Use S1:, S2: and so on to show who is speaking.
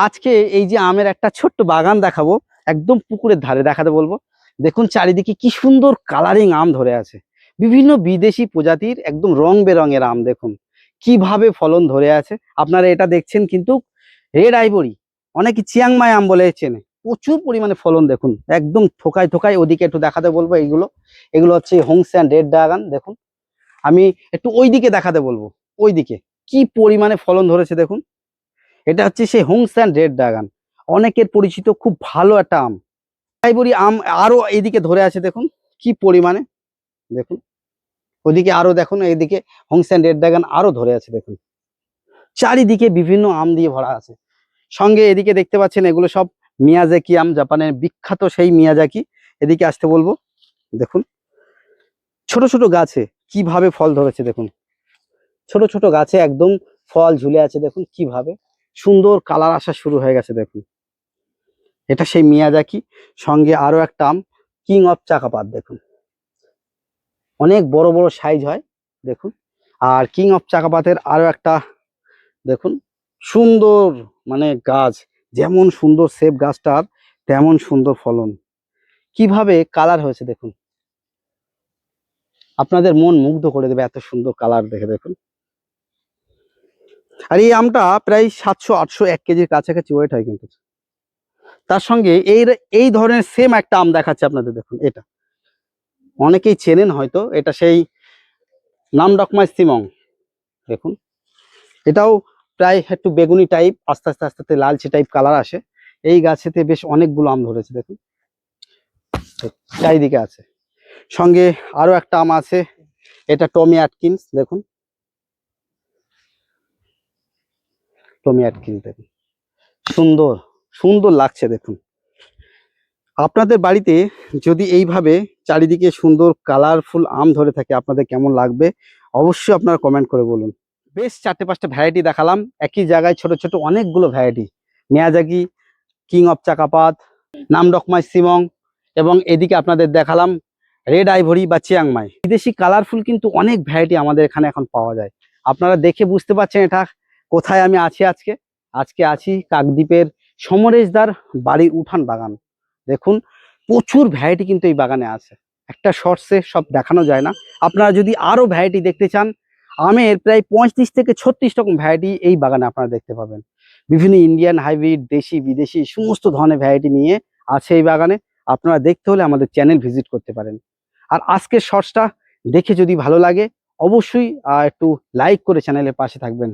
S1: আজকে এই যে আমের একটা ছোট্ট বাগান দেখাবো, একদম পুকুরের ধারে দেখাতে বলবো। দেখুন চারিদিকে কি সুন্দর কালারিং আম ধরে আছে, বিভিন্ন বিদেশি প্রজাতির একদম রং বেরঙের আম। দেখুন কিভাবে ফলন ধরে আছে। আপনারা এটা দেখছেন কিন্তু রেড আইভরি, অনেকে চিয়াংমাই আম বলে চেনে। প্রচুর পরিমাণে ফলন দেখুন, একদম থোকায় থোকায়। ওদিকে একটু দেখাতে বলবো। এগুলো এগুলো হচ্ছে হোংস্যান রেড ড্রাগন। দেখুন আমি একটু ওইদিকে দেখাতে বলবো, ওইদিকে কি পরিমাণে ফলন ধরেছে দেখুন। এটা হচ্ছে সেই হোংস্যান রেড ড্রাগন, অনেকের পরিচিত খুব ভালো একটা আম। আইভরি আম আরো এইদিকে ধরে আছে দেখুন কি পরিমাণে। দেখুন ওইদিকে আরো দেখুন, এইদিকে হোংস্যান রেড ড্রাগন আরো ধরে আছে দেখুন। চারিদিকে বিভিন্ন আম দিয়ে ভরা আছে। সঙ্গে এদিকে দেখতে পাচ্ছেন এগুলো সব মিয়াজাকি আম, জাপানের বিখ্যাত সেই মিয়াজাকি। এদিকে আসতে বলবো। দেখুন ছোট ছোট গাছে কিভাবে ফল ধরেছে দেখুন, ছোট ছোট গাছে একদম ফল ঝুলে আছে। দেখুন কিভাবে সুন্দর কালার আসা শুরু হয়ে গেছে দেখুন। এটা সেই মিয়াজাকি। সঙ্গে আরো একটা আম কিং অফ চাকাপাত। দেখুন অনেক বড় বড় সাইজ হয় দেখুন। আর কিং অফ চাকাপাতের আরো একটা দেখুন সুন্দর, মানে গাছ যেমন সুন্দর শেপ গাছটার, তেমন সুন্দর ফলন। কিভাবে কালার হয়েছে দেখুন, আপনাদের মন মুগ্ধ করে দেবে এত সুন্দর কালার দেখে। দেখুন আর এই আমটা প্রায় 700-800 1 কেজির কাছাকাছি ওয়েট হয় কিন্তু। তার সঙ্গে এই ধরনের সেম একটা আম দেখাচ্ছে আপনাদের। দেখুন এটা অনেকেই চেনেন হয়তো, এটা সেই নামডকমাই সিমং। দেখুন এটাও প্রায় একটু বেগুনি টাইপ, আস্তে আস্তে আস্তে আস্তে লালচে টাইপ কালার আসে। এই গাছেতে বেশ অনেকগুলো আম ধরেছে দেখুন, চারিদিকে আছে। সঙ্গে আরো একটা আম আছে, এটা টমি অ্যাটকিন্স। দেখুন টমি অ্যাটকিন্স দেখুন সুন্দর সুন্দর লাগছে দেখুন। আপনাদের বাড়িতে যদি এইভাবে চারিদিকে সুন্দর কালারফুল আম ধরে থাকে, আপনাদের কেমন লাগবে অবশ্যই আপনারা কমেন্ট করে বলুন। বেশ 4-5টা ভ্যারাইটি দেখালাম, একই জায়গায় ছোট ছোট অনেকগুলো ভ্যারাইটি। মিয়াজাকি, কিং অফ চাকাপাত, নামডকমাই সিমং, এবং এদিকে আপনাদের দেখালাম রেড আইভরি বা চিয়াংমাই। বিদেশি কালারফুল কিন্তু অনেক ভ্যারাইটি আমাদের এখানে এখন পাওয়া যায়। আপনারা দেখে বুঝতে পারছেন এটা কোথায় আমি আছি আজকে। আজকে আছি কাকদ্বীপের সমরেশদার বাড়ির উঠান বাগান। দেখুন প্রচুর ভ্যারাইটি কিন্তু এই বাগানে আছে, একটা শর্টসে সব দেখানো যায় না। আপনারা যদি আরো ভ্যারাইটি দেখতে চান, আমের প্রায় 35 থেকে 36 রকম ভ্যারাইটি এই বাগানে আপনারা দেখতে পাবেন। বিভিন্ন ইন্ডিয়ান হাইব্রিড, দেশি বিদেশি সমস্ত ধরনের ভ্যারাইটি নিয়ে আছে এই বাগানে। আপনারা দেখতে হলে আমাদের চ্যানেল ভিজিট করতে পারেন। আর আজকের শর্টসটা দেখে যদি ভালো লাগে অবশ্যই একটু লাইক করে চ্যানেলের পাশে থাকবেন।